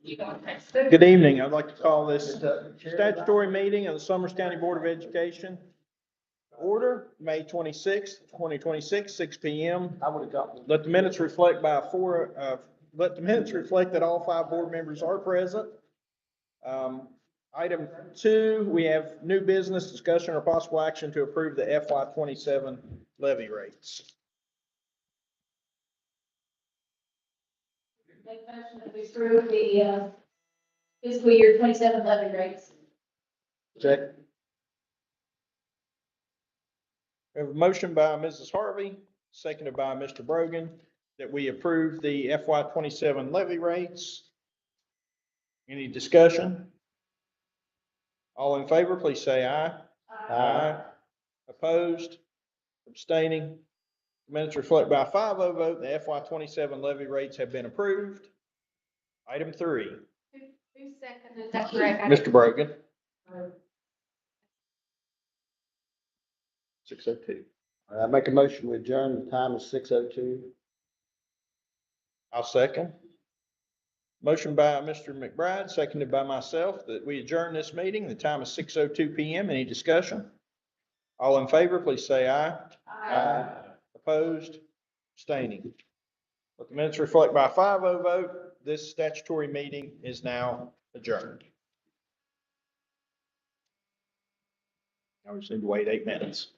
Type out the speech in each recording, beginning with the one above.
Good evening. I'd like to call this statutory meeting of the Summers County Board of Education. Order, May 26th, 2026, 6 p.m. Let the minutes reflect let the minutes reflect that all 5 board members are present. Item 2, we have new business discussion or possible action to approve the FY27 levy rates. Make a motion that we approve the fiscal year 27 levy rates. Check. We have a motion by Mrs. Harvey, seconded by Mr. Brogan, that we approve the FY27 levy rates. Any discussion? All in favor, please say aye. Aye. Opposed? Abstaining? Minutes reflect by a 5-0 vote, the FY27 levy rates have been approved. Item 3. Who seconded that? Correct. Mr. Brogan. 6:02. I make a motion to adjourn. The time is 6:02. I'll second. Motion by Mr. McBride, seconded by myself, that we adjourn this meeting. The time is 6:02 p.m. Any discussion? All in favor, please say aye. Aye. Opposed? Abstaining? Let the minutes reflect by a 5-0 vote. This statutory meeting is now adjourned. Now we just need to wait 8 minutes.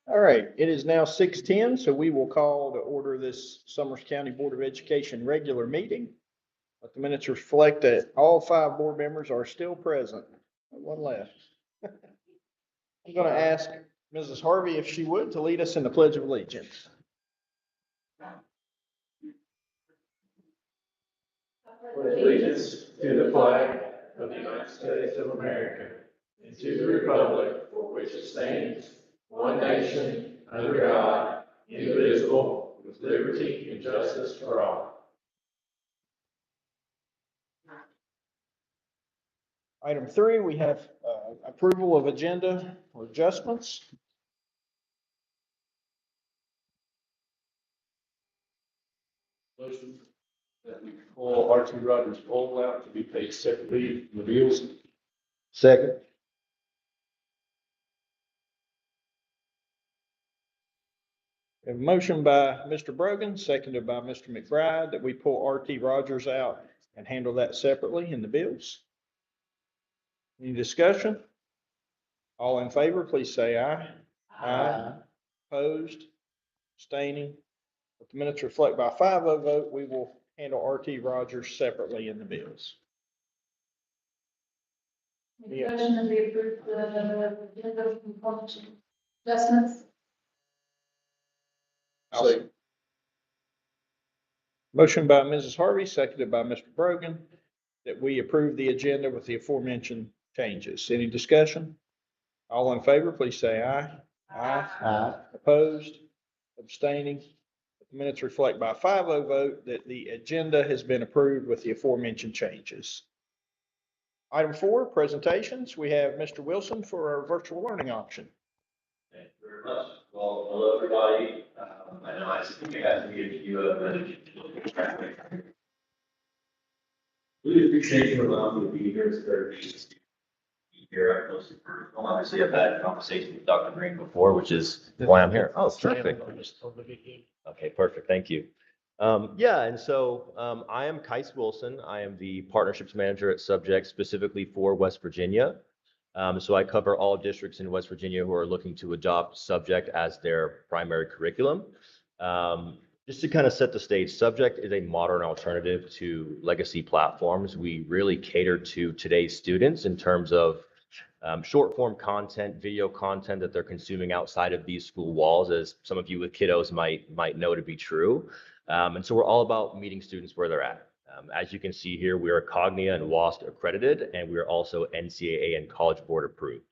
All right, it is now 6:10, so we will call to order this Summers County Board of Education regular meeting. Let the minutes reflect that all 5 board members are still present. One left. I'm going to ask Mrs. Harvey if she would to lead us in the Pledge of Allegiance. Allegiance to the flag of the United States of America and to the republic for which it stands, one nation, under God, indivisible, with liberty and justice for all. Item 3, we have approval of agenda or adjustments. Motion that we pull Archie Rogers' poll out to be paid separately in the bills. Second. A motion by Mr. Brogan, seconded by Mr. McBride, that we pull RT Rogers out and handle that separately in the bills. Any discussion? All in favor, please say aye. Opposed, abstaining. Let the minutes reflect by a 5-0 vote, we will handle RT Rogers separately in the bills. Make a motion that we approve the agenda component adjustments. Motion by Mrs. Harvey, seconded by Mr. Brogan, that we approve the agenda with the aforementioned changes. Any discussion? All in favor, please say aye. Aye. Opposed, abstaining. The minutes reflect by a 5-0 vote that the agenda has been approved with the aforementioned changes. Item 4, presentations. We have Mr. Wilson for our virtual learning option. Thank you very much. Well, hello, everybody. I know I think I have to give you a minute. Really appreciate you allowing me to be here. It's very nice to be here. I mostly personal. Obviously, I've had a conversation with Dr. Green before, which is why I'm here. Oh, perfect. Okay, perfect. Thank you. Yeah, and so I am Kais Wilson. I am the partnerships manager at Subject, specifically for West Virginia. So I cover all districts in West Virginia who are looking to adopt Subject as their primary curriculum. Just to kind of set the stage, Subject is a modern alternative to legacy platforms. We really cater to today's students in terms of short form content, video content that they're consuming outside of these school walls, as some of you with kiddos might know to be true. And so we're all about meeting students where they're at. As you can see here, we are Cognia and WASC accredited, and we are also NCAA and College Board approved.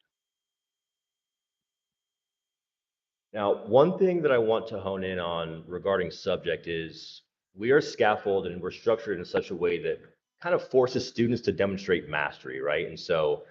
Now, one thing that I want to hone in on regarding Subject is we are scaffolded and we're structured in such a way that kind of forces students to demonstrate mastery, right? And so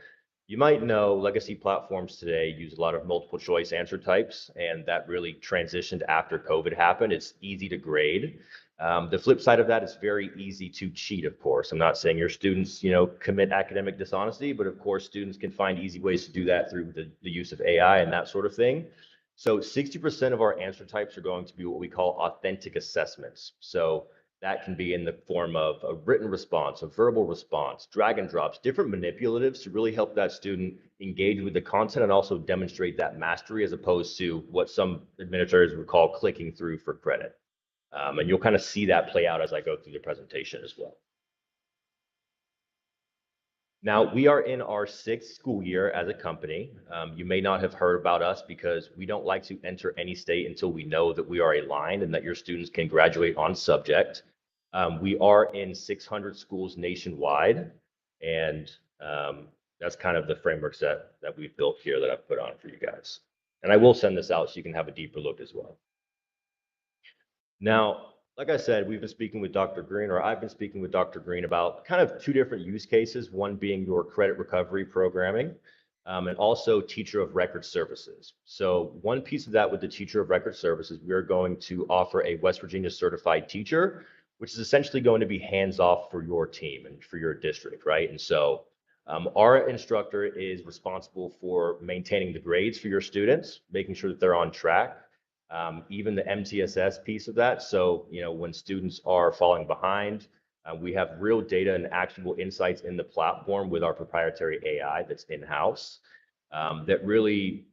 you might know legacy platforms today use a lot of multiple choice answer types, and that really transitioned after COVID happened. It's easy to grade. The flip side of that is very easy to cheat, of course. I'm not saying your students, commit academic dishonesty, but of course, students can find easy ways to do that through the use of AI and that sort of thing. So 60% of our answer types are going to be what we call authentic assessments. So that can be in the form of a written response, a verbal response, drag and drops, different manipulatives to really help that student engage with the content and also demonstrate that mastery, as opposed to what some administrators would call clicking through for credit. And you'll kind of see that play out as I go through the presentation as well. Now, we are in our 6th school year as a company. You may not have heard about us because we don't like to enter any state until we know that we are aligned and that your students can graduate on Subject. We are in 600 schools nationwide, and that's kind of the frameworks that we've built here that I've put on for you guys. And I will send this out so you can have a deeper look as well. Now, like I said, we've been speaking with Dr. Green, or I've been speaking with Dr. Green about kind of 2 different use cases, one being your credit recovery programming, and also teacher of record services. So one piece of that with the teacher of record services, we are going to offer a West Virginia certified teacher, which is essentially going to be hands-off for your team and for your district, right? And so our instructor is responsible for maintaining the grades for your students, making sure that they're on track. Even the MTSS piece of that. So, when students are falling behind, we have real data and actionable insights in the platform with our proprietary AI that's in-house that really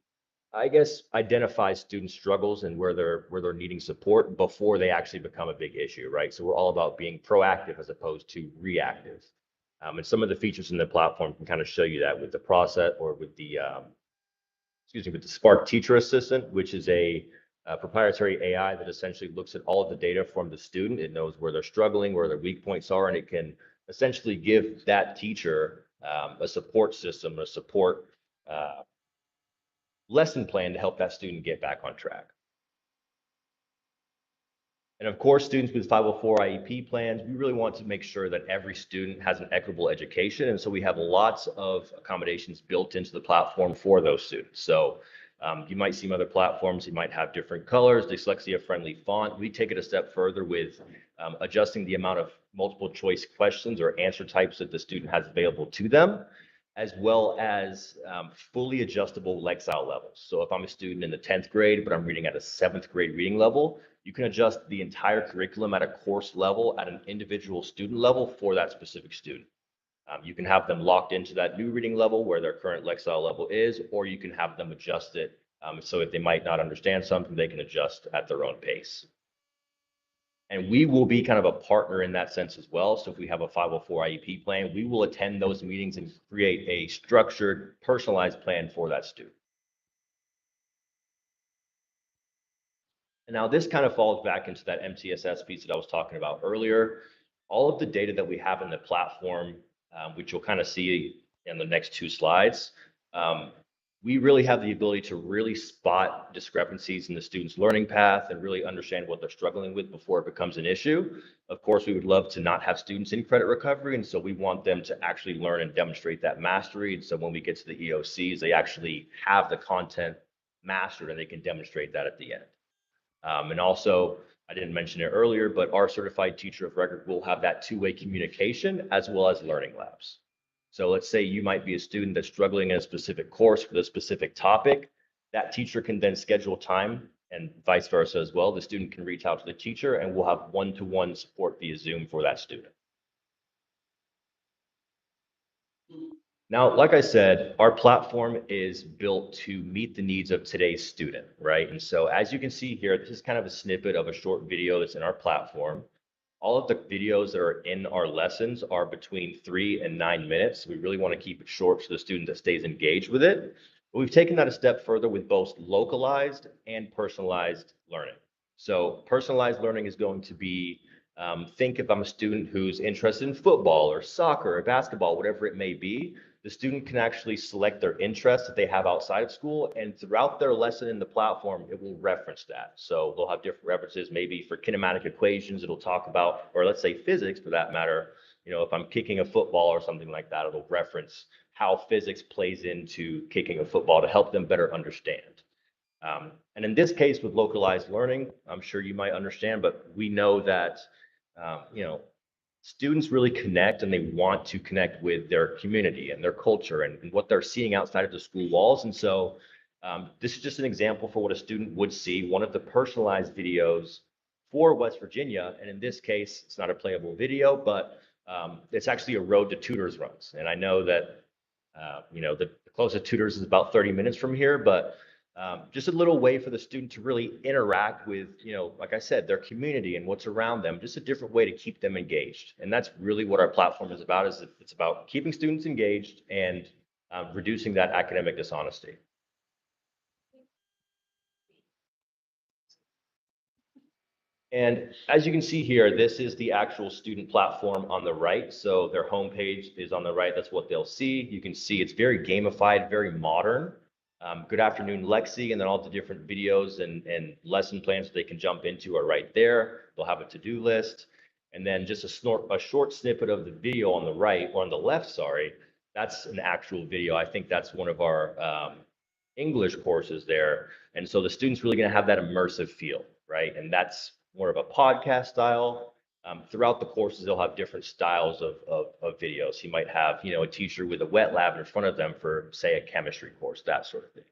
I guess, identify student struggles and where they're needing support before they actually become a big issue, right? So we're all about being proactive as opposed to reactive. And some of the features in the platform can kind of show you that with the process or with the, with the Spark Teacher Assistant, which is a proprietary AI that essentially looks at all of the data from the student. It knows where they're struggling, where their weak points are, and it can essentially give that teacher a support system, a support lesson plan to help that student get back on track. And of course, students with 504 IEP plans, we really want to make sure that every student has an equitable education. And so we have lots of accommodations built into the platform for those students. So you might see other platforms, you might have different colors, dyslexia-friendly font. We take it a step further with adjusting the amount of multiple choice questions or answer types that the student has available to them, as well as fully adjustable Lexile levels. So if I'm a student in the 10th grade, but I'm reading at a 7th grade reading level, you can adjust the entire curriculum at a course level, at an individual student level for that specific student. You can have them locked into that new reading level where their current Lexile level is, or you can have them adjust it. So if they might not understand something, they can adjust at their own pace. And we will be kind of a partner in that sense as well. So if we have a 504 IEP plan, we will attend those meetings and create a structured, personalized plan for that student. And now this kind of falls back into that MTSS piece that I was talking about earlier. All of the data that we have in the platform, which you'll kind of see in the next two slides, we really have the ability to really spot discrepancies in the student's learning path and really understand what they're struggling with before it becomes an issue. Of course, we would love to not have students in credit recovery, and so we want them to actually learn and demonstrate that mastery. And so when we get to the EOCs, they actually have the content mastered and they can demonstrate that at the end. And also, I didn't mention it earlier, but our certified teacher of record will have that two-way communication as well as learning labs. So let's say you might be a student that's struggling in a specific course with a specific topic. That teacher can then schedule time and vice versa as well. The student can reach out to the teacher and we'll have one-to-one support via Zoom for that student. Now, like I said, our platform is built to meet the needs of today's student, right? And so as you can see here, this is kind of a snippet of a short video that's in our platform. All of the videos that are in our lessons are between 3 and 9 minutes. We really want to keep it short for the student that stays engaged with it. But we've taken that a step further with both localized and personalized learning. So personalized learning is going to be, think if I'm a student who's interested in football or soccer or basketball, whatever it may be, the student can actually select their interests that they have outside of school, and throughout their lesson in the platform, it will reference that. So they'll have different references, maybe for kinematic equations, it'll talk about, or let's say physics for that matter, you know, if I'm kicking a football or something like that, it'll reference how physics plays into kicking a football to help them better understand. And in this case with localized learning, I'm sure you might understand, but we know that, you know, students really connect and they want to connect with their community and their culture and what they're seeing outside of the school walls. And so this is just an example for what a student would see, one of the personalized videos for West Virginia. And in this case, it's not a playable video, but it's actually a road to Tutors runs. And I know that, you know, the closest Tutors is about 30 minutes from here, but just a little way for the student to really interact with, you know, like I said, their community and what's around them, just a different way to keep them engaged. And that's really what our platform is about, is it's about keeping students engaged and reducing that academic dishonesty. And as you can see here, this is the actual student platform on the right. So their homepage is on the right. That's what they'll see. You can see it's very gamified, very modern. Good afternoon, Lexi, and then all the different videos and lesson plans that they can jump into are right there. They'll have a to-do list. And then just a short snippet of the video on the right, or on the left, sorry, that's an actual video. I think that's one of our English courses there. And so the student's really going to have that immersive feel, right? And that's more of a podcast style. Throughout the courses, they'll have different styles of videos. You might have, you know, a teacher with a wet lab in front of them for, say, a chemistry course, that sort of thing.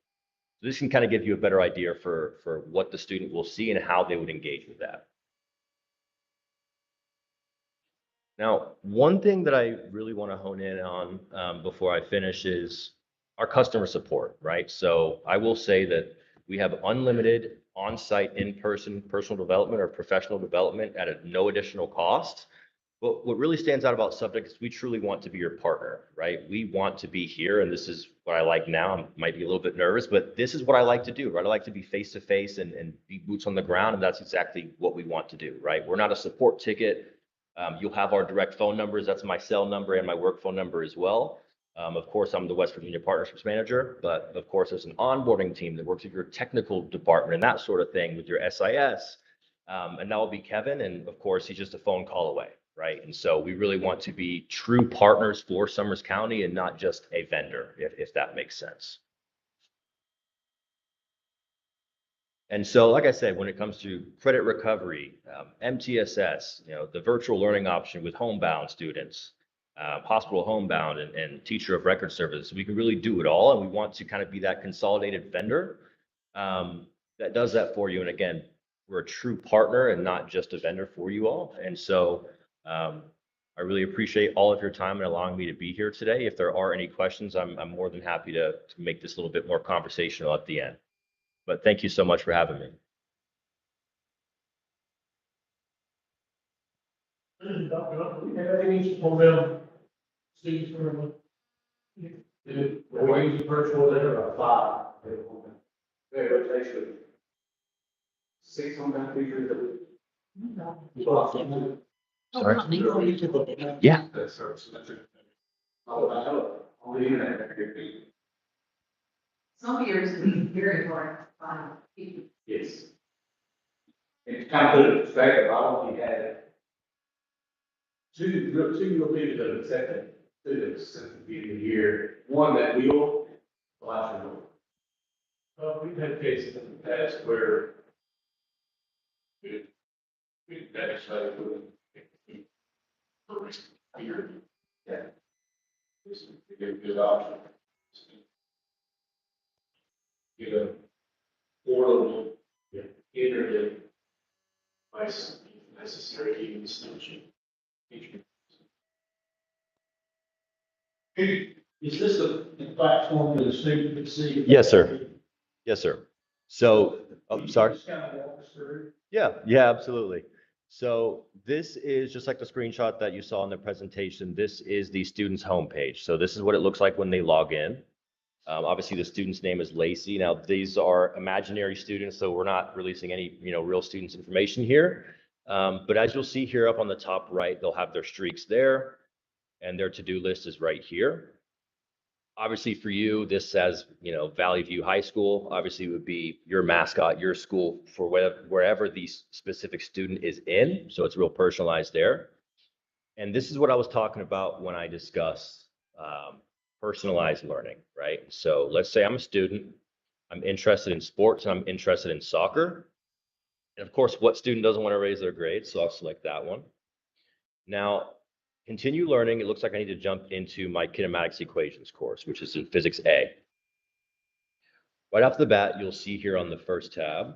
So this can kind of give you a better idea for what the student will see and how they would engage with that. Now, one thing that I really want to hone in on before I finish is our customer support, right? So I will say that we have unlimited on-site, in-person personal development or professional development at no additional cost. But what really stands out about Subject is we truly want to be your partner, right? We want to be here, and this is what I like now. I might be a little bit nervous, but this is what I like to do, right? I like to be face to face and be boots on the ground, and that's exactly what we want to do, right? We're not a support ticket. You'll have our direct phone numbers. That's my cell number and my work phone number as well. Of course, I'm the West Virginia Partnerships Manager, but of course, there's an onboarding team that works with your technical department and that sort of thing with your SIS. And that will be Kevin, and of course, he's just a phone call away, right? And so we really want to be true partners for Summers County and not just a vendor, if that makes sense. And so, like I said, when it comes to credit recovery, MTSS, the virtual learning option with homebound students, hospital homebound and teacher of record services, we can really do it all. And we want to kind of be that consolidated vendor that does that for you. And again, we're a true partner and not just a vendor for you all. And so I really appreciate all of your time and allowing me to be here today. If there are any questions, I'm more than happy to make this a little bit more conversational at the end. But thank you so much for having me. We have any for them, students from, we're using virtual, there are 5. They rotation. 6 on that feature. Sorry? Yeah. On the internet. Some years it's very hard to find people. Yes. It's kind of put it in perspective, I only had two real leaders of the second students since the beginning of the year. One that will, the last one. We've had cases in the past where we actually yeah. This is a good option. Get a portable, internet device necessary to use the Is this a platform that a student can see? Yes, sir. Yes, sir. So, oh, sorry. Just kind of walk us through. Yeah, absolutely. So this is just like the screenshot that you saw in the presentation. This is the student's homepage. So this is what it looks like when they log in. Obviously, the student's name is Lacey. Now, these are imaginary students, so we're not releasing any, real students' information here. But as you'll see here up on the top right, they'll have their streaks there, and their to-do list is right here. Obviously, for you, this says, Valley View High School. Obviously, it would be your mascot, your school for wherever the specific student is in. So it's real personalized there. And this is what I was talking about when I discussed personalized learning, right? So let's say I'm a student, I'm interested in sports, and I'm interested in soccer. And of course, what student doesn't want to raise their grades? So I'll select that one. Now, continue learning. It looks like I need to jump into my kinematics equations course, which is in Physics A. Right off the bat, you'll see here on the first tab,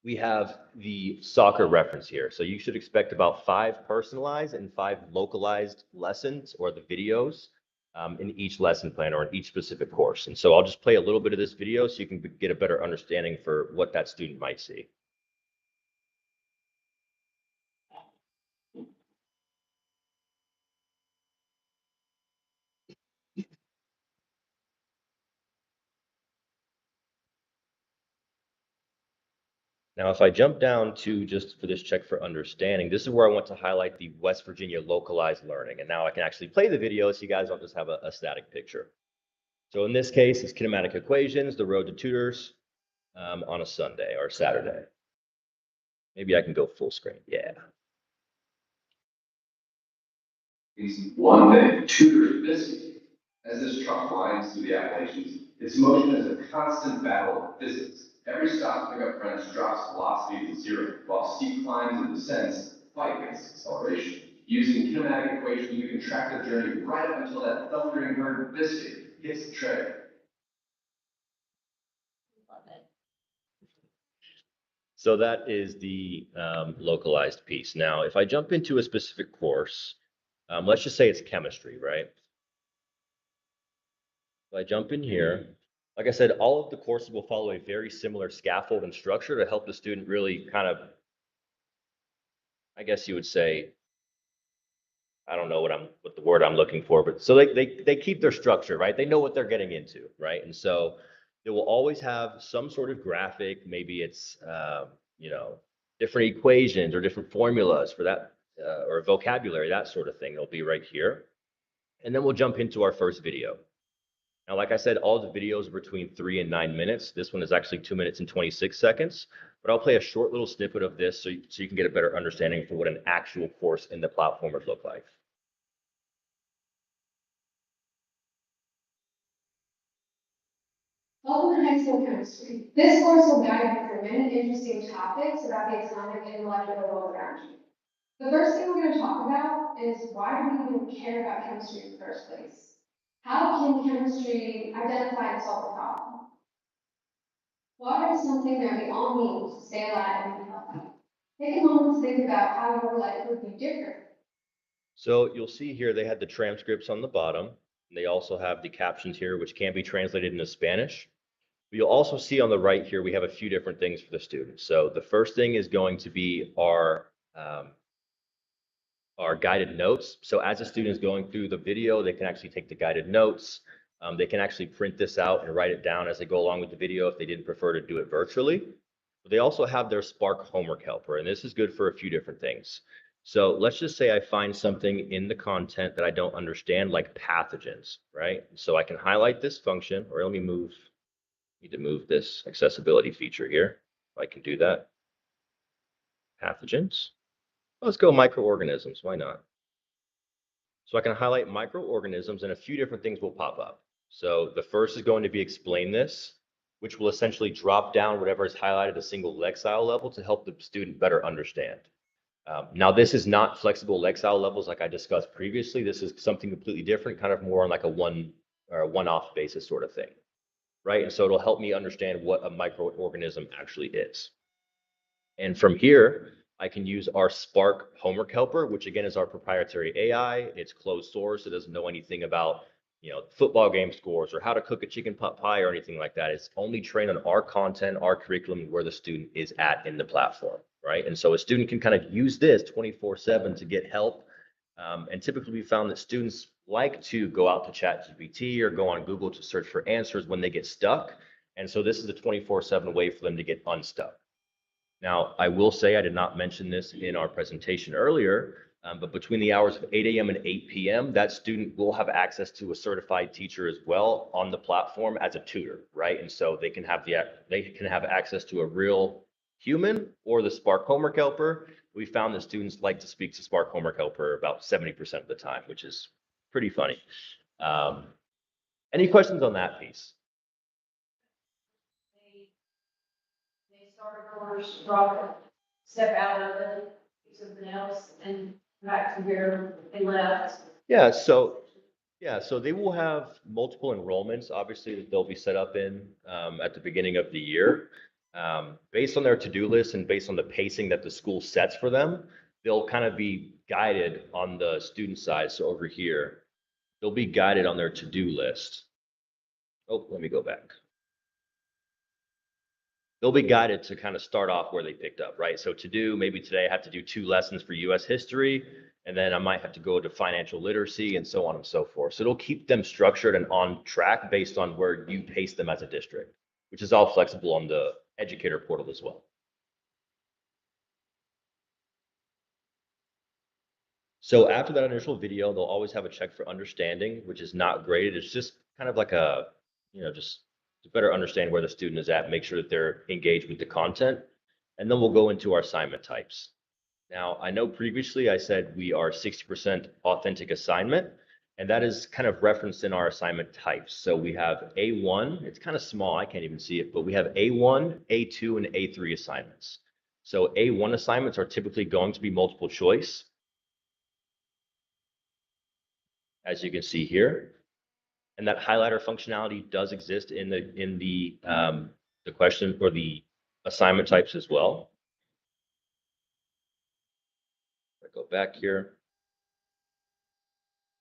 we have the soccer reference here. So you should expect about 5 personalized and 5 localized lessons or the videos in each lesson plan or in each specific course. And so I'll just play a little bit of this video so you can get a better understanding for what that student might see. Now, if I jump down to just for this check for understanding, this is where I want to highlight the West Virginia localized learning. And now I can actually play the video so you guys don't just have a static picture. So in this case, it's kinematic equations, the road to tutors on a Sunday or Saturday. Maybe I can go full screen. Yeah. One day, tutor is busy. As this truck winds through the Appalachians, its motion is a constant battle of physics. Every stop pickup wrench drops velocity to 0, while steep climbs and descents fight against acceleration. Using kinematic equations, we can track the journey right up until that thundering bird biscuit hits the trail. So that is the localized piece. Now, if I jump into a specific course, let's just say it's chemistry, right? If I jump in here, like I said, all of the courses will follow a very similar scaffold and structure to help the student really kind of, I guess you would say, I don't know what the word I'm looking for, but so they keep their structure, right? They know what they're getting into, right? And so they will always have some sort of graphic. Maybe it's, you know, different equations or different formulas for that, or vocabulary, that sort of thing. It'll be right here. And then we'll jump into our first video. Now, like I said, all the videos are between 3 and 9 minutes. This one is actually 2 minutes and 26 seconds, but I'll play a short little snippet of this so you can get a better understanding for what an actual course in the platform would look like. Welcome to high school chemistry. This course will guide you through many interesting topics about the atomic and molecular world around you. The first thing we're going to talk about is why do we even care about chemistry in the first place? How can chemistry identify and solve a problem? Water is something that we all need to stay alive and be healthy. Take a moment to think about how your life would be different. So you'll see here they had the transcripts on the bottom. And they also have the captions here, which can be translated into Spanish. But you'll also see on the right here, we have a few different things for the students. So the first thing is going to be our guided notes. So as a student is going through the video, they can actually take the guided notes. They can actually print this out and write it down as they go along with the video if they didn't prefer to do it virtually. But they also have their Spark homework helper, and this is good for a few different things. So let's just say I find something in the content that I don't understand, like pathogens, right? So I can highlight this function, or let me need to move this accessibility feature here. If I can do that. Pathogens. Let's go microorganisms. Why not? So I can highlight microorganisms and a few different things will pop up. So the first is going to be explain this, which will essentially drop down whatever is highlighted at a single Lexile level to help the student better understand. Now, this is not flexible Lexile levels like I discussed previously. This is something completely different, kind of more on like a one-off basis sort of thing, right? And so it'll help me understand what a microorganism actually is. And from here, I can use our Spark homework helper, which again is our proprietary AI. It's closed source. It doesn't know anything about, you know, football game scores or how to cook a chicken pot pie or anything like that. It's only trained on our content, our curriculum, where the student is at in the platform, right? And so a student can kind of use this 24/7 to get help. And typically we found that students like to go out to ChatGPT or go on Google to search for answers when they get stuck. And so this is a 24/7 way for them to get unstuck. Now, I will say I did not mention this in our presentation earlier, but between the hours of 8 a.m. and 8 p.m., that student will have access to a certified teacher as well on the platform as a tutor, right? And so they can have access to a real human or the Spark homework helper. We found that students like to speak to Spark homework helper about 70% of the time, which is pretty funny. Any questions on that piece? They start a course, drop it, step out of it, do something else, and back to where they left. Yeah, so they will have multiple enrollments, obviously, that they'll be set up in at the beginning of the year. Based on their to-do list and based on the pacing that the school sets for them, they'll kind of be guided on the student side. So over here, they'll be guided on their to-do list. Oh, let me go back. They'll be guided to kind of start off where they picked up, right? So to do, maybe today I have to do 2 lessons for US history, and then I might have to go to financial literacy and so on and so forth. So it'll keep them structured and on track based on where you pace them as a district, which is all flexible on the educator portal as well. So after that initial video, they'll always have a check for understanding, which is not graded. It's just kind of like a, you know, just to better understand where the student is at, make sure that they're engaged with the content. And then we'll go into our assignment types. Now, I know previously I said we are 60% authentic assignment, and that is kind of referenced in our assignment types. So we have A1, it's kind of small, I can't even see it, but we have A1, A2, and A3 assignments. So A1 assignments are typically going to be multiple choice, as you can see here. And that highlighter functionality does exist in the question or the assignment types as well. I go back here.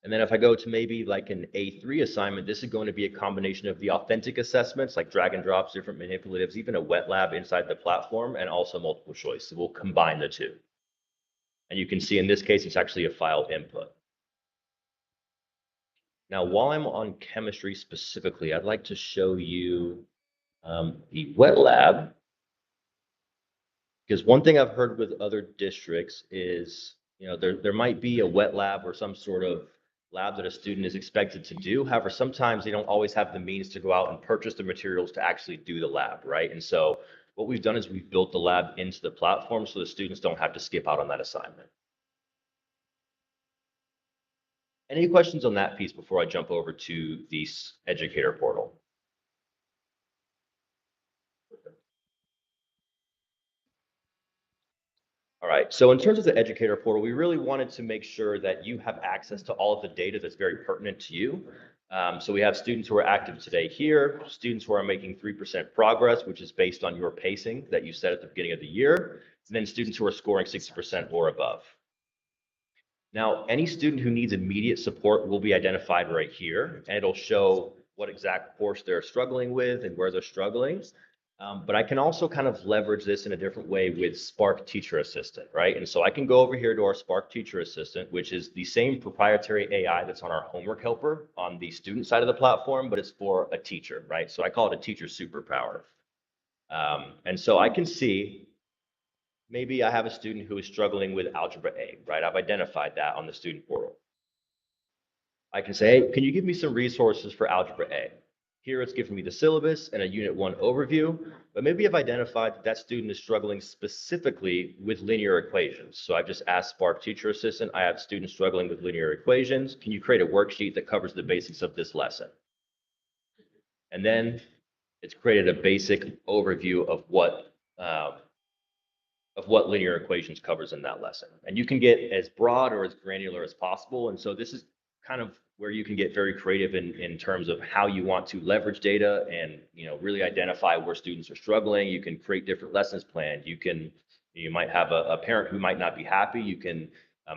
And then if I go to maybe like an A3 assignment, this is going to be a combination of the authentic assessments, like drag and drops, different manipulatives, even a wet lab inside the platform, and also multiple choice. So we'll combine the two. And you can see in this case, it's actually a file input. Now, while I'm on chemistry specifically, I'd like to show you the wet lab. Because one thing I've heard with other districts is, there might be a wet lab or some sort of lab that a student is expected to do. However, sometimes they don't always have the means to go out and purchase the materials to actually do the lab, right? And so what we've done is we've built the lab into the platform so the students don't have to skip out on that assignment. Any questions on that piece before I jump over to the educator portal? All right, so in terms of the educator portal, we really wanted to make sure that you have access to all of the data that's very pertinent to you. So we have students who are active today here, students who are making 3% progress, which is based on your pacing that you set at the beginning of the year, and then students who are scoring 60% or above. Now, any student who needs immediate support will be identified right here, and it'll show what exact course they're struggling with and where they're struggling. But I can also kind of leverage this in a different way with Spark Teacher Assistant, right? And so I can go over here to our Spark Teacher Assistant, which is the same proprietary AI that's on our homework helper on the student side of the platform, but it's for a teacher, right? So I call it a teacher superpower. And so I can see maybe I have a student who is struggling with Algebra A, right? I've identified that on the student portal. I can say, hey, can you give me some resources for Algebra A? Here it's giving me the syllabus and a Unit 1 overview, but maybe I've identified that student is struggling specifically with linear equations. So I've just asked Spark Teacher Assistant, I have students struggling with linear equations. Can you create a worksheet that covers the basics of this lesson? And then it's created a basic overview of what linear equations covers in that lesson. And you can get as broad or as granular as possible. And so this is kind of where you can get very creative in terms of how you want to leverage data and really identify where students are struggling. You can create different lessons planned. You might have a parent who might not be happy. You can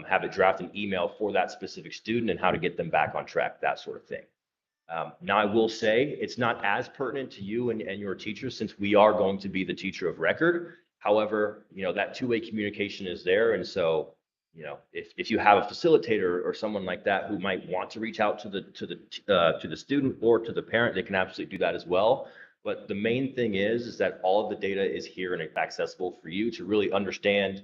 have it draft an email for that specific student and how to get them back on track, that sort of thing. Now, I will say it's not as pertinent to you and your teachers since we are going to be the teacher of record. However, that two-way communication is there. And so, if you have a facilitator or someone like that who might want to reach out to the student or to the parent, they can absolutely do that as well. But the main thing is that all of the data is here and accessible for you to really understand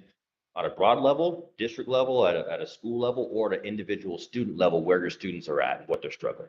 on a broad level, district level, at a school level, or at an individual student level where your students are at and what they're struggling.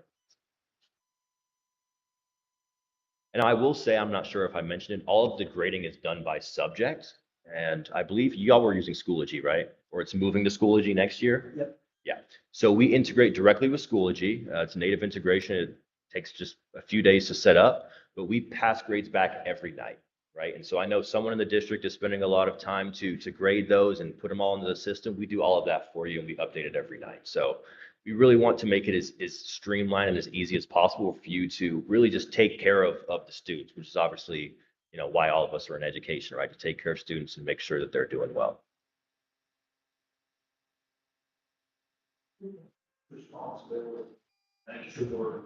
And I will say, I'm not sure if I mentioned it, all of the grading is done by subject. And I believe y'all were using Schoology, right? Or it's moving to Schoology next year? Yep. Yeah. So we integrate directly with Schoology. It's native integration. It takes just a few days to set up, but we pass grades back every night, right? And so I know someone in the district is spending a lot of time to grade those and put them all into the system. We do all of that for you and we update it every night. So we really want to make it as streamlined and as easy as possible for you to really just take care of the students, which is obviously, why all of us are in education, right? To take care of students and make sure that they're doing well. Responsibility. Make sure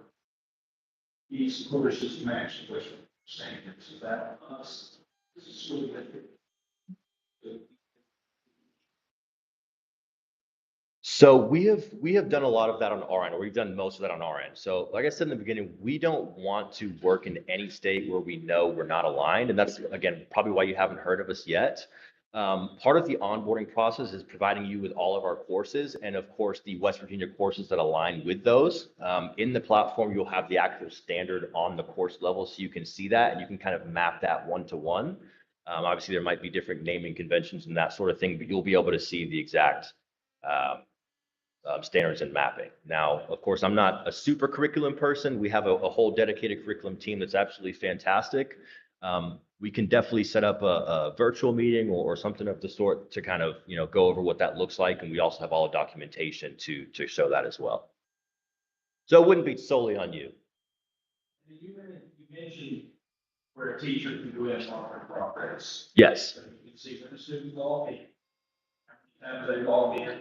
each course match with standards. Is that us? This is really good. So we have done a lot of that on our end, or we've done most of that on our end. So like I said in the beginning, we don't want to work in any state where we know we're not aligned. And that's, again, probably why you haven't heard of us yet. Part of the onboarding process is providing you with all of our courses and of course the West Virginia courses that align with those. In the platform, you'll have the actual standard on the course level so you can see that and you can kind of map that one-to-one. Obviously, there might be different naming conventions and that sort of thing, but you'll be able to see the exact standards and mapping. Now, of course, I'm not a super curriculum person. We have a whole dedicated curriculum team that's absolutely fantastic. We can definitely set up a virtual meeting or something of the sort to kind of, go over what that looks like. And we also have all the documentation to show that as well. So it wouldn't be solely on you. You mentioned where a teacher can do it on progress. Yes. So you can see when the students log in. How many times they log in,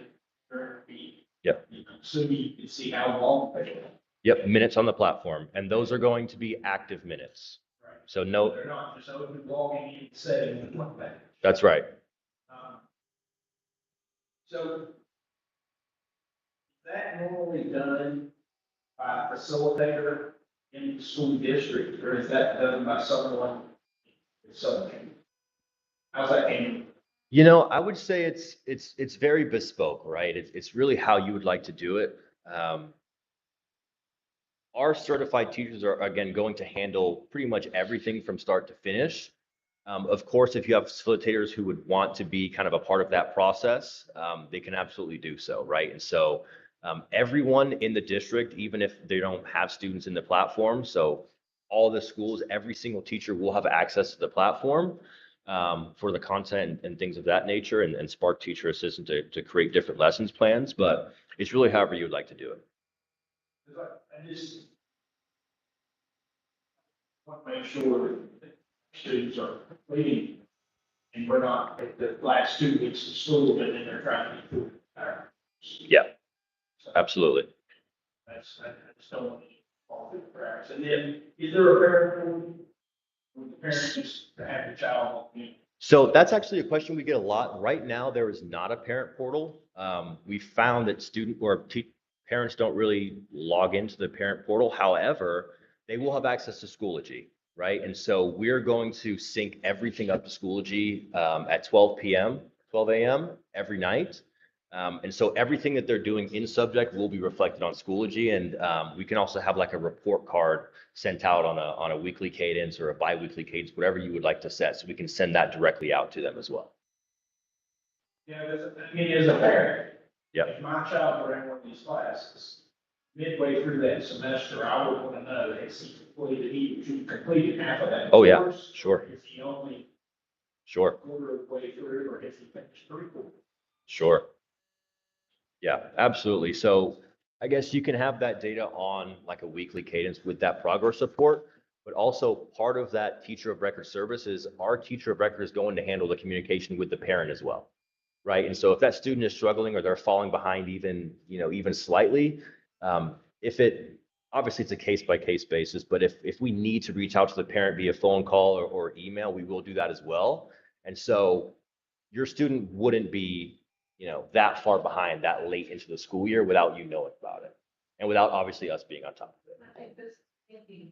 Yep. So you can see how long they are. Yep, minutes on the platform, and those are going to be active minutes. Right. So no, They're not just open logging in, setting and like that. that's right. So is that normally done by a facilitator in the school district, or is that done by someone? How's that handled? You know, I would say it's very bespoke, right? It's really how you would like to do it. Our certified teachers are, again, going to handle pretty much everything from start to finish. Of course, if you have facilitators who would want to be kind of a part of that process, they can absolutely do so, right? And so everyone in the district, even if they don't have students in the platform, so all the schools, every single teacher will have access to the platform for the content and things of that nature, and Spark Teacher Assistant to create different lessons plans. But it's really however you would like to do it. I just want to make sure that students are completing, and we're not at the last 2 weeks of school, and then they're trying to do it. Yeah, absolutely. I just don't want to fall through the cracks. And then, is there a parent? Would the parents just have the child? So that's actually a question we get a lot. Right now, there is not a parent portal. We found that parents don't really log into the parent portal. However, they will have access to Schoology, right? And so we're going to sync everything up to Schoology at 12 a.m. every night. And so everything that they're doing in subject will be reflected on Schoology. And we can also have like a report card sent out on a weekly cadence or a bi-weekly cadence, whatever you would like to set. So we can send that directly out to them as well. Yeah, I mean, as a parent. Yep. If my child were in one of these classes, midway through that semester, I would want to know, has he completed half of that? Oh, yeah, course? sure. If he only Sure. quarter of the way through, or if he finished 3/4. Sure. Yeah, absolutely. So I guess you can have that data on like a weekly cadence with that progress report, but also part of that teacher of record service is our teacher of record is going to handle the communication with the parent as well, right? And so if that student is struggling or they're falling behind even slightly, obviously it's a case by case basis, but if we need to reach out to the parent via phone call or email, we will do that as well. And so your student wouldn't be that far behind that late into the school year without you knowing about it and without obviously us being on top of it. I think this thinking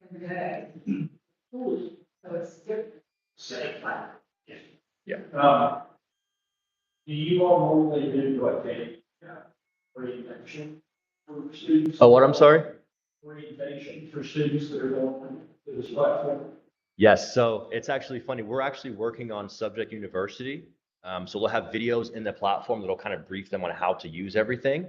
every day. So it's different. Safe. Yeah. Do you all normally do like a orientation for students? Oh, what? I'm sorry? Orientation for students that are going to this platform? Yes. So it's actually funny. We're actually working on Subject University. So we'll have videos in the platform that'll kind of brief them on how to use everything.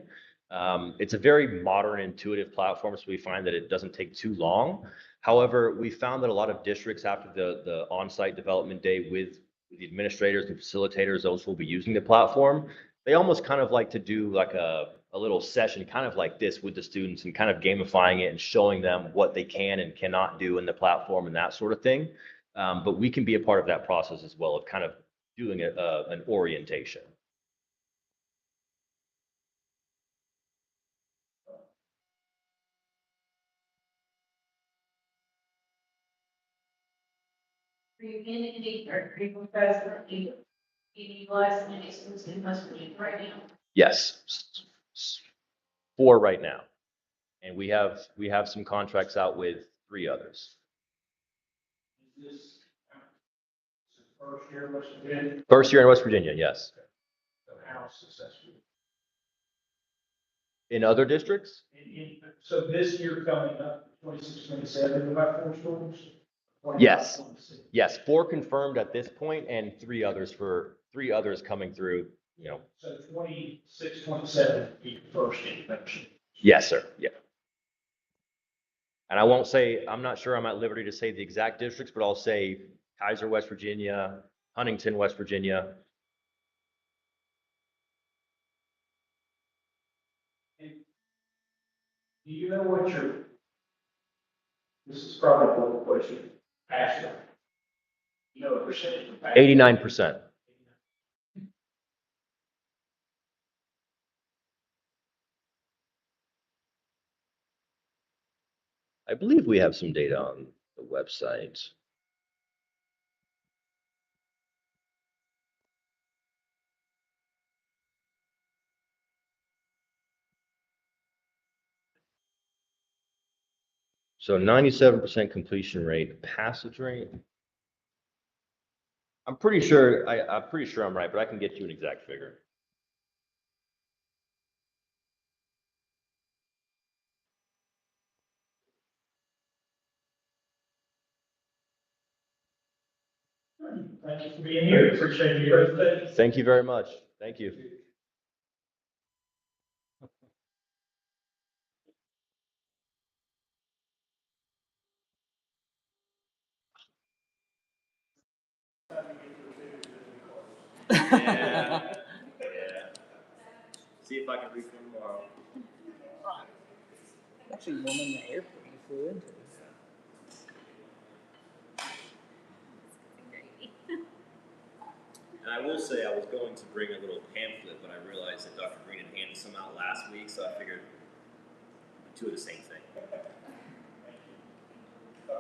It's a very modern, intuitive platform, so we find that it doesn't take too long. However, we found that a lot of districts after the on-site development day with the administrators and facilitators, those who will be using the platform, they almost kind of like to do like a little session kind of like this with the students and kind of gamifying it and showing them what they can and cannot do in the platform and that sort of thing. But we can be a part of that process as well of kind of doing an orientation. Are you in any, or are you presently utilizing any schools in West Virginia right now? Yes, 4 right now, and we have some contracts out with 3 others. Is this first year in West Virginia? First year in West Virginia, yes. So how successful? In other districts? So this year coming up, 26, 27, we have 4 schools? Yes. Yes, 4 confirmed at this point, and 3 others coming through. So 26, 27, be first introduction. Yes, sir. Yeah. And I'm not sure I'm at liberty to say the exact districts, but I'll say Kaiser, West Virginia, Huntington, West Virginia. Do you know what this is probably a little question, ask them. You know, a percentage of. 89%. I believe we have some data on the website. So 97% completion rate, passage rate. I'm pretty sure I'm right, but I can get you an exact figure. Thank you for being here. Appreciate your presentation. Thank you very much. Thank you. Yeah. See if I can reach one tomorrow. Actually, one in the airport you flew into. And I will say I was going to bring a little pamphlet, but I realized that Dr. Green had handed some out last week, so I figured two of the same thing. Well,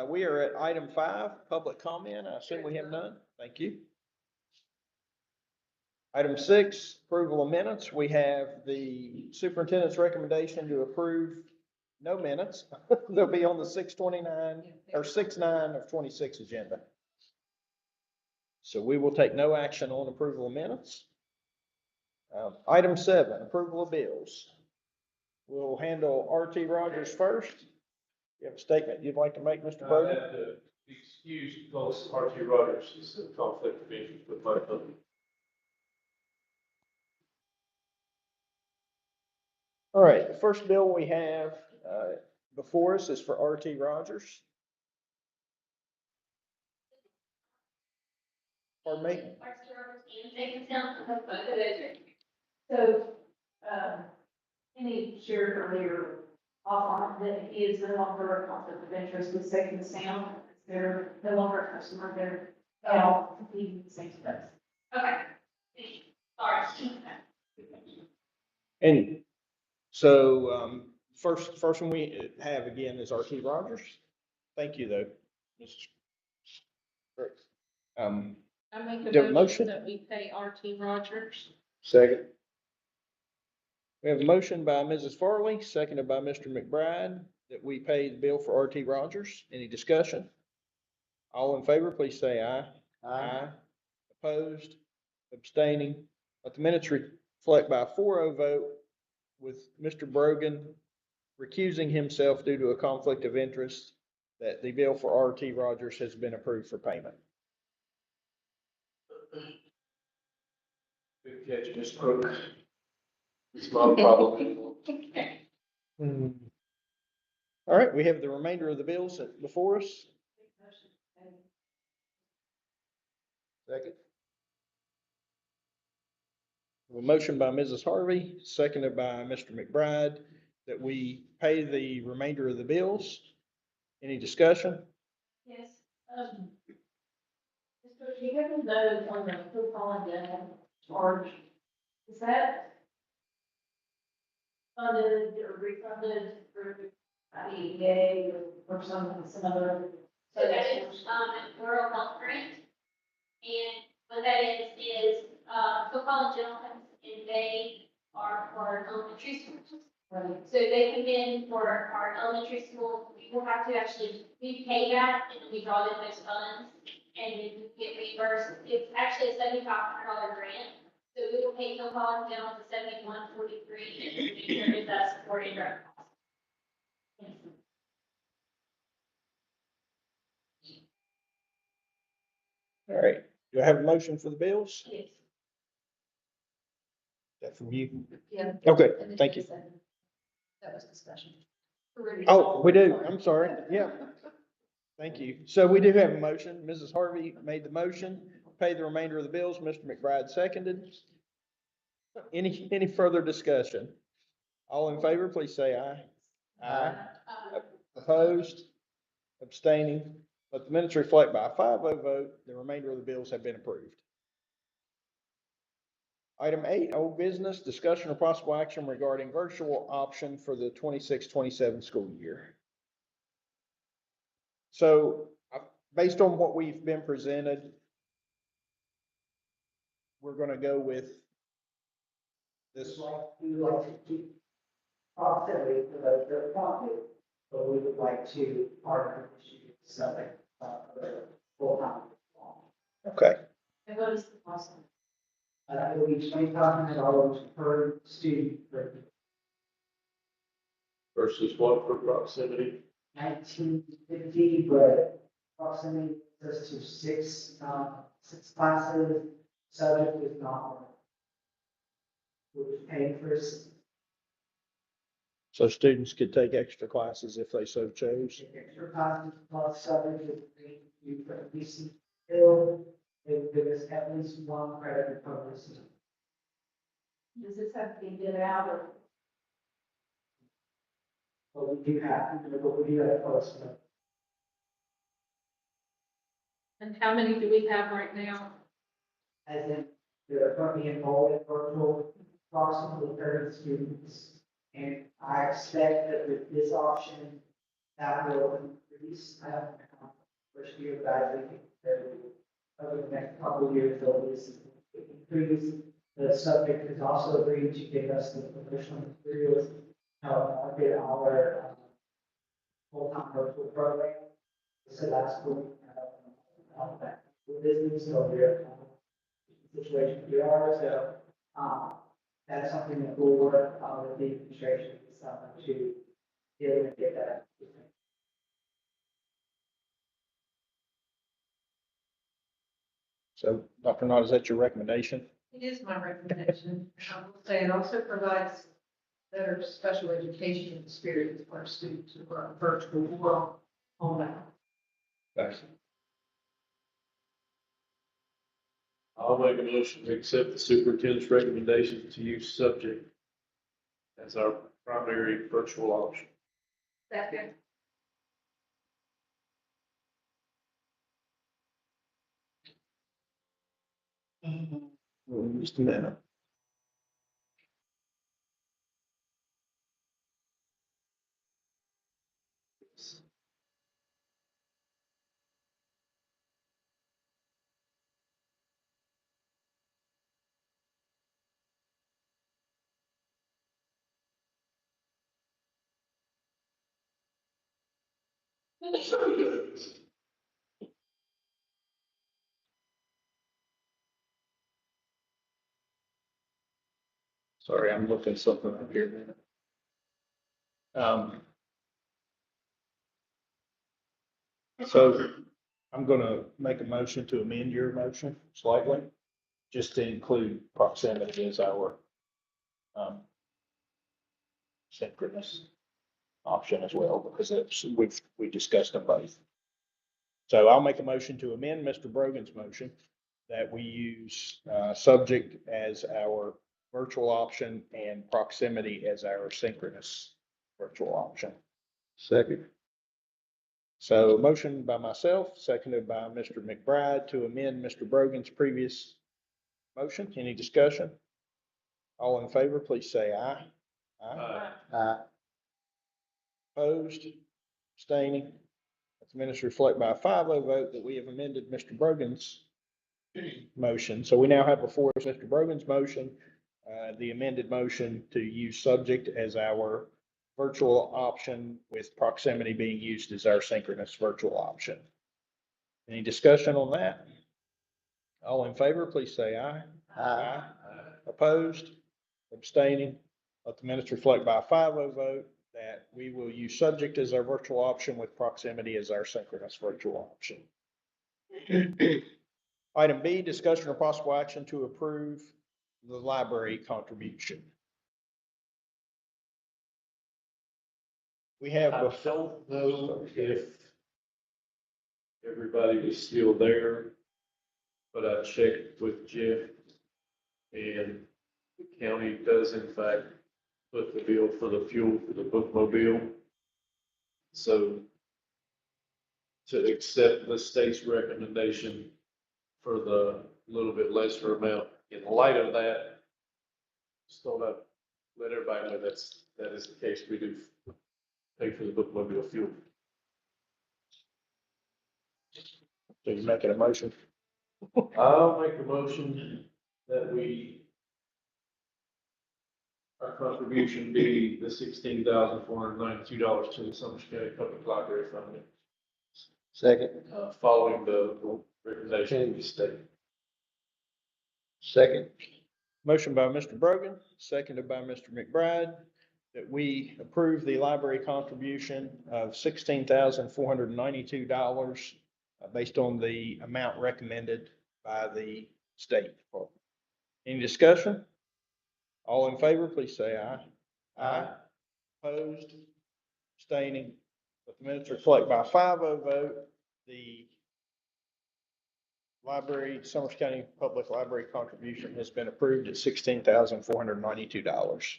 We are at item 5, public comment. I assume we have none. Thank you. Item 6, approval of minutes. We have the superintendent's recommendation to approve no minutes. They'll be on the 6/29 or 6/9 of 26 agenda. So we will take no action on approval of minutes. Item 7, approval of bills. We'll handle RT Rogers first. You have a statement you'd like to make, Mr. I Brogan? have to excuse both R.T. Rogers, he's a conflict of interest with my company. All right, the first bill we have before us is for RT Rogers. Pardon me? So, Kenny shared earlier offline that he is no longer a conflict of interest with Second Sound. They're no longer a customer, they're all competing in the same space. Okay. Sorry. And so, first one we have again is RT Rogers. Thank you, though. Mrs. Great. I make Do you have a a motion? motion that we pay RT Rogers. Second. We have a motion by Mrs. Farley, seconded by Mr. McBride, that we pay the bill for RT Rogers. Any discussion? All in favor, please say aye. Aye. Opposed, abstaining. Let the minutes reflect by a 4-0 vote with Mr. Brogan recusing himself due to a conflict of interest that the bill for R.T. Rogers has been approved for payment. Good catch, Ms. Crook. It's my problem. All right, we have the remainder of the bills before us. Second. A motion by Mrs. Harvey, seconded by Mr. McBride, that we pay the remainder of the bills. Any discussion? Yes, Mr. Given those on the coupon charge, is that funded or refunded through IDEA or some other? So that is, rural health grant. And what that is, football and general funds, and they are for elementary schools. Right. So they come in for our elementary school, we will have to actually, we pay that, and we draw in those funds, and then we get reimbursed. It's actually a $7,500 grant, so we will pay football and general to $71.43, and the remainder is us for indirect costs. All right, do I have a motion for the bills? Yes. Is that from you? Yeah. Okay, thank you. That was discussion. Oh, we do. I'm sorry. Yeah. Thank you. So we do have a motion. Mrs. Harvey made the motion, pay the remainder of the bills. Mr. McBride seconded. Any further discussion? All in favor, please say aye. Aye. Opposed? Abstaining? Let the minutes reflect by a 5-0 vote, the remainder of the bills have been approved. Item 8, old business, discussion or possible action regarding virtual option for the 26-27 school year. So, based on what we've been presented, we're gonna go with this. We would like to keep offsetting for those that are profit, but we would like to partner issue something, full-time. Okay, And what is the cost? It will be $2,500 per student for Versus what for proximity? 1950, but approximately goes to six classes, subject is not. We're just paying for so students could take extra classes if they so chose. extra classes plus subject is you for at least bill, it would give us at least one credit per person. Does this have to be bid out or? But we do have, but we do have first. And how many do we have right now? As in, they're currently enrolled in virtual, approximately 30 students. And I expect that with this option, that will increase, first year graduating, over the next couple of years, there will be some increase. The subject has also agreed to give us the professional materials, market our full-time virtual program. So that's what, that business, so we're situation we are, so, that's something that we'll work with the administration to be able to get that. So, Dr. Knott, is that your recommendation? It is my recommendation. I will say it also provides better special education experience for our students who are virtual or online. Thanks. I'll make a motion to accept the superintendent's recommendation to use subject as our primary virtual option. Second. Just a minute. Sorry, I'm looking something up here. So I'm gonna make a motion to amend your motion slightly, just to include proximity as our um, synchronous option as well, because we discussed them both. So I'll make a motion to amend Mr. Brogan's motion that we use subject as our virtual option and proximity as our synchronous virtual option. Second. So motion by myself, seconded by Mr. McBride to amend Mr. Brogan's previous motion. Any discussion? All in favor, please say aye. Aye. Opposed, abstaining. Let the minutes reflect by a 5-0 vote that we have amended Mr. Brogan's motion. So we now have before us Mr. Brogan's motion, the amended motion to use subject as our virtual option with proximity being used as our synchronous virtual option. Any discussion on that? All in favor, please say aye. Aye. Opposed, abstaining. Let the minutes reflect by a 5-0 vote that we will use subject as our virtual option with proximity as our synchronous virtual option. Item B, discussion or possible action to approve the library contribution. We have, I don't know if everybody was still there, but I checked with Jeff, and the county does in fact put the bill for the fuel for the bookmobile. So to accept the state's recommendation for the little bit lesser amount, in light of that, still not let everybody know that is the case. We do pay for the bookmobile fuel. so you're making a motion. I'll make a motion that our contribution be the $16,492 to the Summers County Public Library Fund. Second. Following the recommendation of the state. Second. Motion by Mr. Brogan, seconded by Mr. McBride, that we approve the library contribution of $16,492 based on the amount recommended by the State Department. Any discussion? All in favor, please say aye. Aye. Opposed, abstaining. Let the minutes reflect by a 5-0 vote, the library, Summers County Public Library contribution has been approved at $16,492.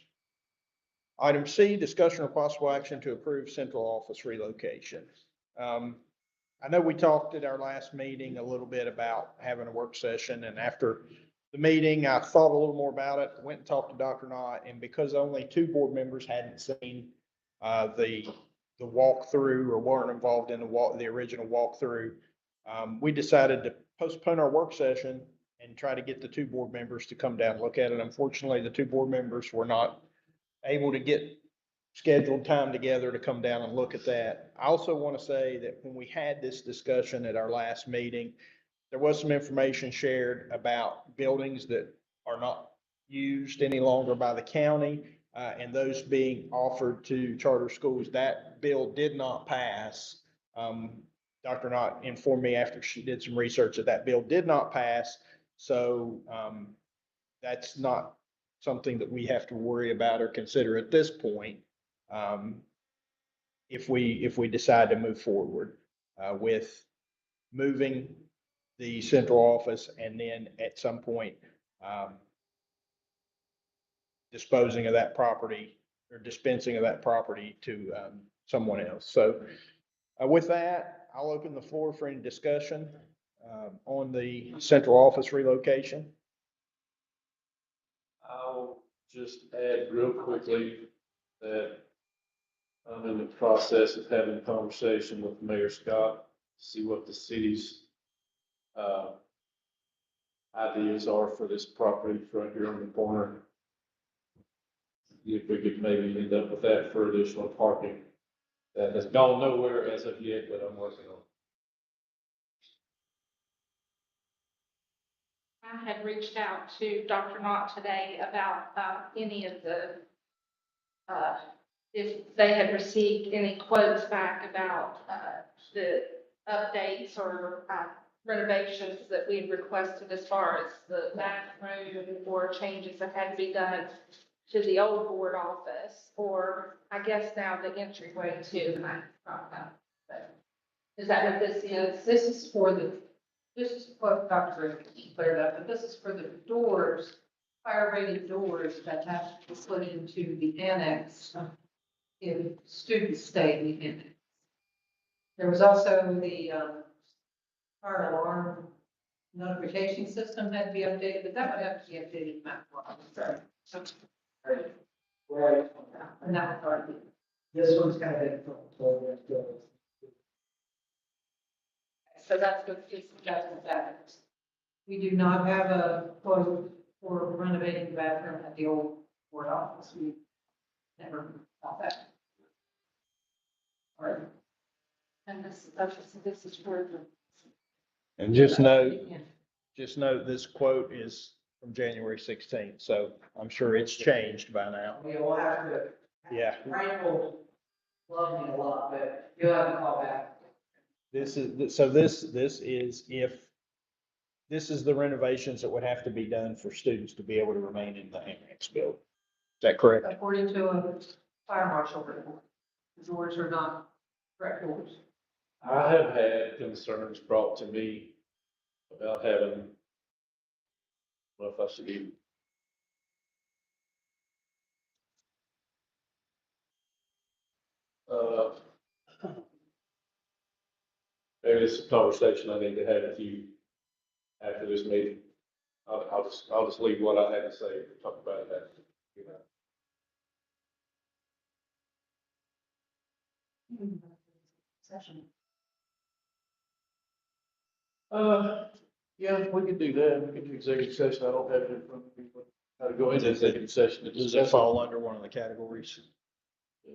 Item C, discussion or possible action to approve central office relocation. I know we talked at our last meeting a little bit about having a work session, and after the meeting, I thought a little more about it, went and talked to Dr. Knott, and because only 2 board members hadn't seen the walkthrough or weren't involved in the original walkthrough, we decided to postpone our work session and try to get the 2 board members to come down and look at it. Unfortunately, the 2 board members were not able to get scheduled time together to come down and look at that. I also want to say that when we had this discussion at our last meeting, there was some information shared about buildings that are not used any longer by the county, and those being offered to charter schools. That bill did not pass. Dr. Knott informed me after she did some research that bill did not pass. So that's not something that we have to worry about or consider at this point. If we decide to move forward with moving the central office and then at some point disposing of that property or dispensing of that property to someone else. So with that, I'll open the floor for any discussion on the central office relocation. I'll just add real quickly that I'm in the process of having a conversation with Mayor Scott, see what the city's ideas are for this property right here on the corner. If we could maybe end up with that for additional parking. That has gone nowhere as of yet, but I'm working on it. I had reached out to Dr. Knott today about, any of the, if they had received any quotes back about, the updates or, renovations that we had requested as far as the bathroom or changes that had to be done to the old board office, or I guess now the entryway too, and I don't know. But is that what this is? This is for this is what Dr. cleared up, but this is for the doors, fire rated doors that have to be put into the annex if students stay in the annex. There was also the, fire alarm notification system had to be updated, but that would have to be updated back. Right. And that was already. This one's kind of. So that's what that is. We do not have a quote for renovating the bathroom at the old board office. We never got that. All right. And this is for the. And just note this quote is from January 16th, so I'm sure it's changed by now. We will have to. Yeah. Frank will love me a lot, but you'll have to call back. This is the renovations that would have to be done for students to be able to remain in the annex building. Is that correct? According to a fire marshal report, the doors are not correct doors. I have had concerns brought to me about having, well, if I should even. Maybe it's a conversation I need to have with you after this meeting. I'll just leave what I had to say, talk about it after. Session. Yeah, we could do that. We could do executive session. I don't have it in front of me, but how to go into executive session. to Does that discuss it. fall under one of the categories? Yeah,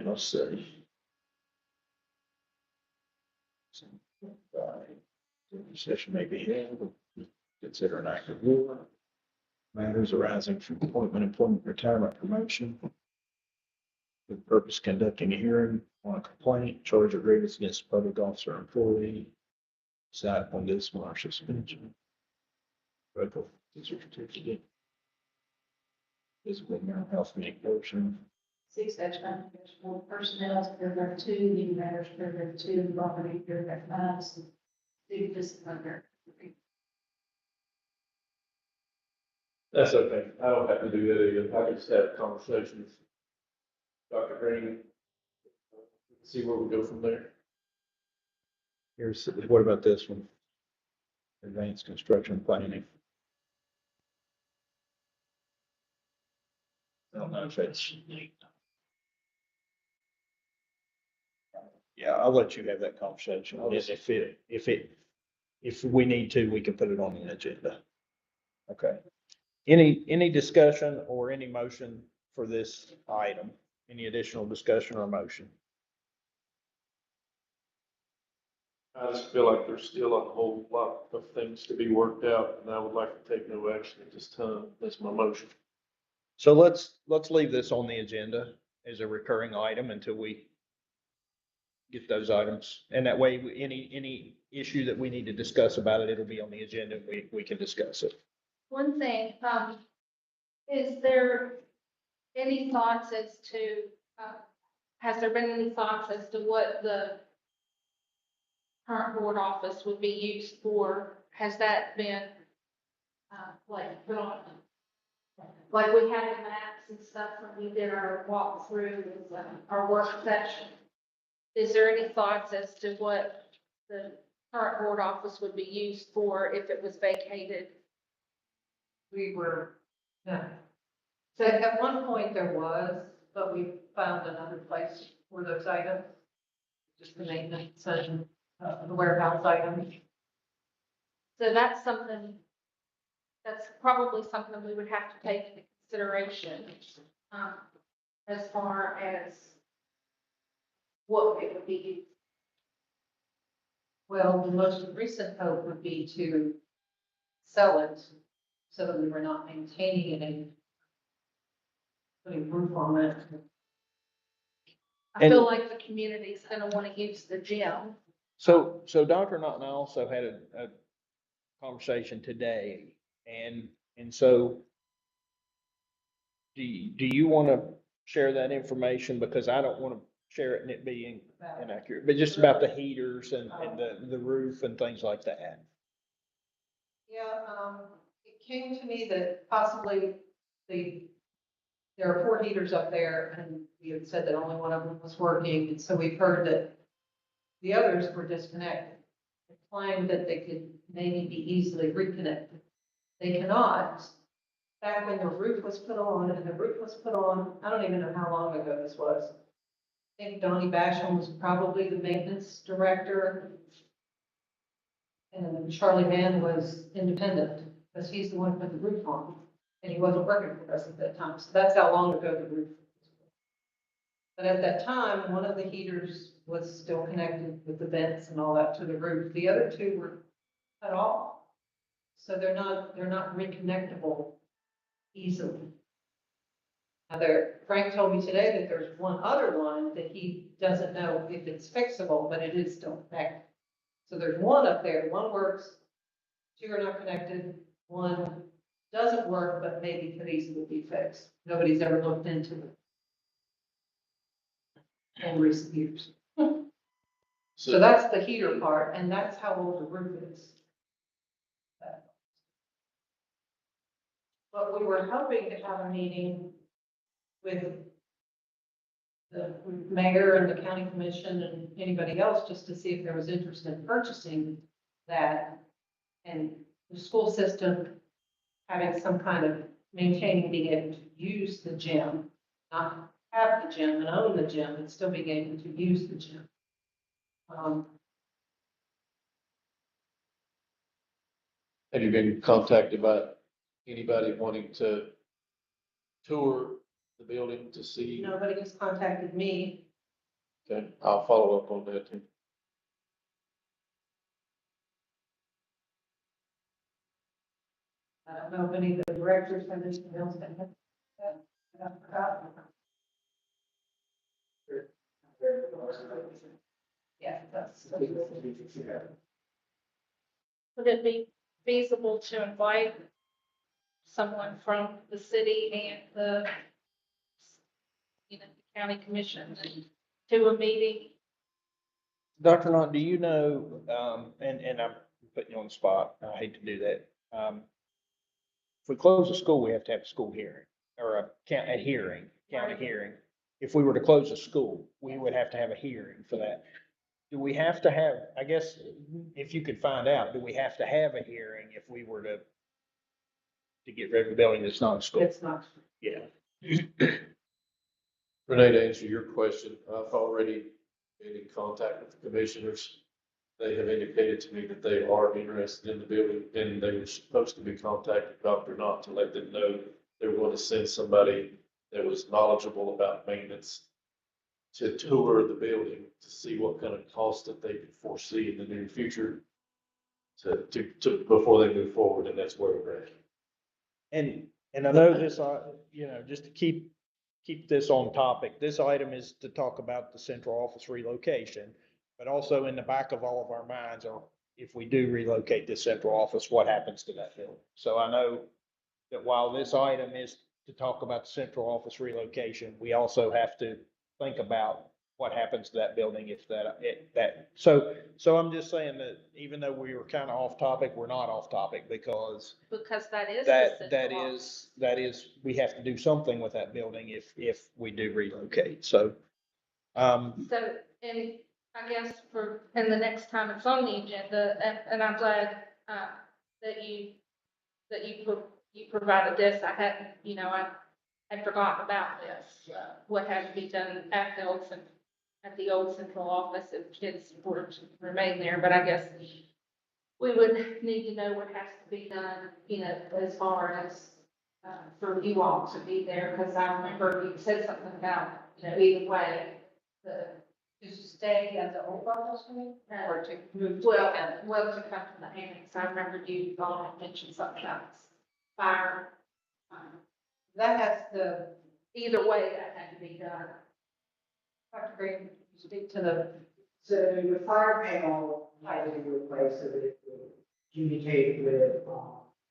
let's see. Session may be held, consider an act of war. Matters arising from appointment, employment, retirement, promotion. For the purpose of conducting a hearing on a complaint, charge of grievance against a public officer or employee. Decide upon discipline or suspension. Vocal certificate. Physical and mental health medication. 6-1, personnel, paragraph 2, legal matters, paragraph 2, property, paragraph 5, student discipline. That's okay. I don't have to do that either. I can just have a conversation with Dr. Green. See where we go from there. Here's, what about this one? Advanced construction planning. I don't know if it's. Yeah, I'll let you have that conversation. And if we need to, we can put it on the agenda. Okay. Any discussion or any motion for this item? Any additional discussion or motion? I just feel like there's still a whole lot of things to be worked out, and I would like to take no action at this time. That's my motion. So let's leave this on the agenda as a recurring item until we get those items. And that way, any issue that we need to discuss about it, it'll be on the agenda. We can discuss it. One thing, is there any thoughts as to, has there been any thoughts as to what the current board office would be used for? Has that been, like, put on? Like we had the maps and stuff when we did our walkthrough with our work session. Is there any thoughts as to what the current board office would be used for if it was vacated? We were, no. So at one point there was, but we found another place for those items. Just the maintenance and the warehouse items. So that's something, that's probably something we would have to take into consideration. as far as what it would be? Well, the most recent hope would be to sell it so that we were not maintaining it and putting roof on it. I feel And- like the community's gonna wanna use the gym. So Dr. Naughton and I also had a conversation today, and so do you want to share that information? Because I don't want to share it and it being inaccurate, but just about the heaters and the roof and things like that. Yeah, it came to me that possibly there are 4 heaters up there, and we had said that only one of them was working, and so we've heard that the others were disconnected. They claimed that they could maybe be easily reconnected. They cannot. Back when the roof was put on, I don't even know how long ago this was. I think Donnie Basham was probably the maintenance director. And Charlie Mann was independent, because he's the one who put the roof on, and he wasn't working for us at that time, so that's how long ago the roof was. But at that time, one of the heaters was still connected with the vents and all that to the roof, the other 2 were cut off. So they're not reconnectable easily. Now Frank told me today that there's one other one that he doesn't know if it's fixable, but it is still connected. So there's one up there, one works, 2 are not connected, one doesn't work, but maybe could easily be fixed. Nobody's ever looked into it in recent years. So that's the heater part, and that's how old the roof is. But we were hoping to have a meeting with the mayor and the county commission and anybody else, just to see if there was interest in purchasing that. And the school system having some kind of maintaining, being able to use the gym, not have the gym and own the gym, but still being able to use the gym. Have you been contacted by anybody wanting to tour the building to see? Nobody has contacted me. Okay, I'll follow up on that too. I don't know if any of the directors have anything else to add. I forgot. Yeah, that's. Would it be feasible to invite someone from the city and the, the county commission to a meeting? Dr. Naughton, do you know, and I'm putting you on the spot, I hate to do that. If we close the school, we have to have a school hearing, or a hearing, county hearing. If we were to close the school, we would have to have a hearing for that. Do we have to have, I guess, if you could find out, do we have to have a hearing if we were to get rid of a building that's not a school? It's not. Yeah. Renee, to answer your question, I've already been in contact with the commissioners. They have indicated to me that they are interested in the building, and they were supposed to be contacting Dr. Knott to let them know they were going to send somebody that was knowledgeable about maintenance to tour the building to see what kind of costs that they could foresee in the near future to before they move forward, and that's where we're at. And I know this, just to keep this on topic, this item is to talk about the central office relocation, but also in the back of all of our minds are, if we do relocate this central office, what happens to that building? So I know that while this item is to talk about the central office relocation, we also have to think about what happens to that building if so I'm just saying that even though we were kind of off topic, we're not off topic, because That is. the that central office. is, we have to do something with that building if we do relocate, so. So, and I guess and the next time it's on the agenda, and I'm glad, that you provided this. I hadn't, I had forgotten about this, what had to be done at the old central office if kids were to remain there, but I guess we would need to know what has to be done, as far as, for you all to be there, because I remember you said something about, either way, To stay at the old office, or to move to well, the annex? to come to the annex. I remember you all had mentioned something about fire. That has the, Either way, that had to be done. Dr. Green, speak to the, So the fire panel had to be replaced so that it would communicate with,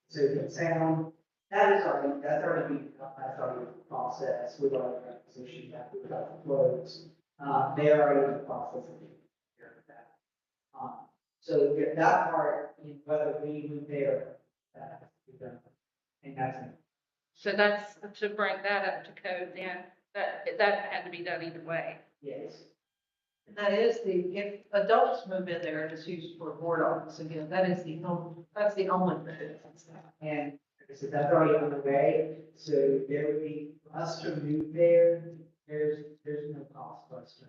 so the sound, that's already a process. We've already got a position that we've got the flows. They're already in the process of taking care of that. So that part, whether we move there, that has to be done. And that's it. So that's, to bring that up to code then, that had to be done either way. Yes. and that is if adults move in there and it's used for board office again, that's the only thing. And like I said, that's already underway, so there would be, for us to move there, there's no cost for us to.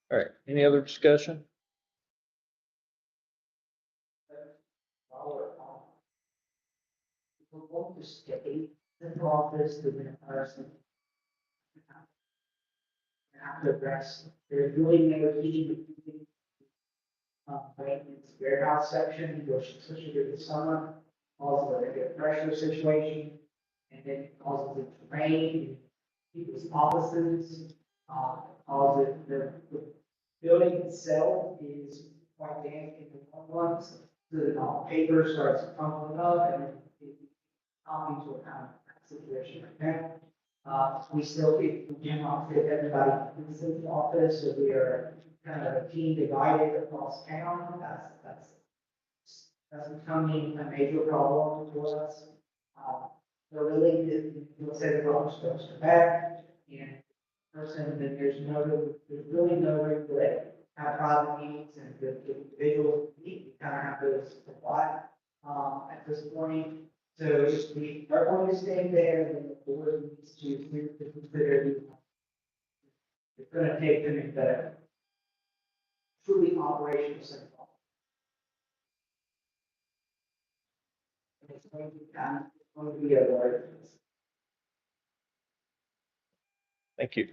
All right, any other discussion? We're going to stay in the office, the person. Have to address, there's really no heating. Maintenance warehouse section, which especially during the summer, also a good pressure situation. And then it causes it to rain, in people's offices, causes the building itself is quite damp in the warm months. The paper starts crumbling up and it comes into a kind of situation like that. We still cannot fit everybody in the city office, so we are kind of a team divided across town. That's becoming a major problem for us. We're really, we'll say the problem goes to back, and person, that there's really no room to let have private meetings and the individuals meet, we kind of have those supply, at this point. So if we are going to stay there, then the board needs to consider it's going to take them the truly operational center. And it's going to be a large. Thank you.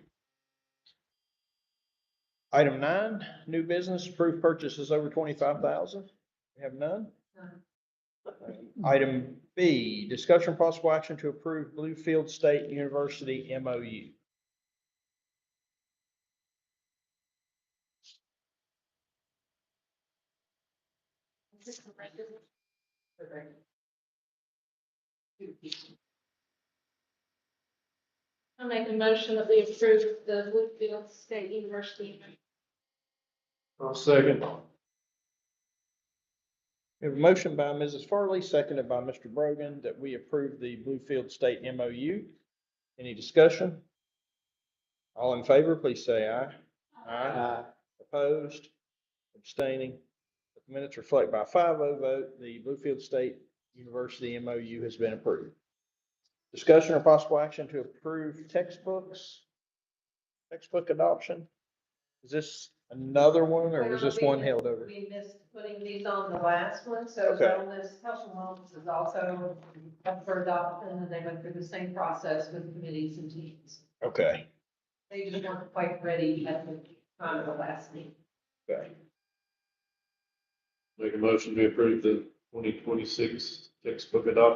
Item 9, new business, approved purchases over 25,000. We have none. Item B, discussion possible action to approve Bluefield State University MOU. I make a motion that we approve the Bluefield State University. I'll second. We have a motion by Mrs. Farley, seconded by Mr. Brogan, that we approve the Bluefield State MOU. Any discussion? All in favor, please say aye. Aye. Opposed? Abstaining? The minutes reflect by a 5-0 vote, the Bluefield State University MOU has been approved. Discussion or possible action to approve textbooks? Textbook adoption? Is this another one, or was this one held over? We missed putting these on the last one, so Okay. wellness, health and wellness is also up for adoption, and they went through the same process with committees and teams. Okay. They just weren't quite ready at the time of the last meeting. Okay. Make a motion to approve the 2026 textbook adoption.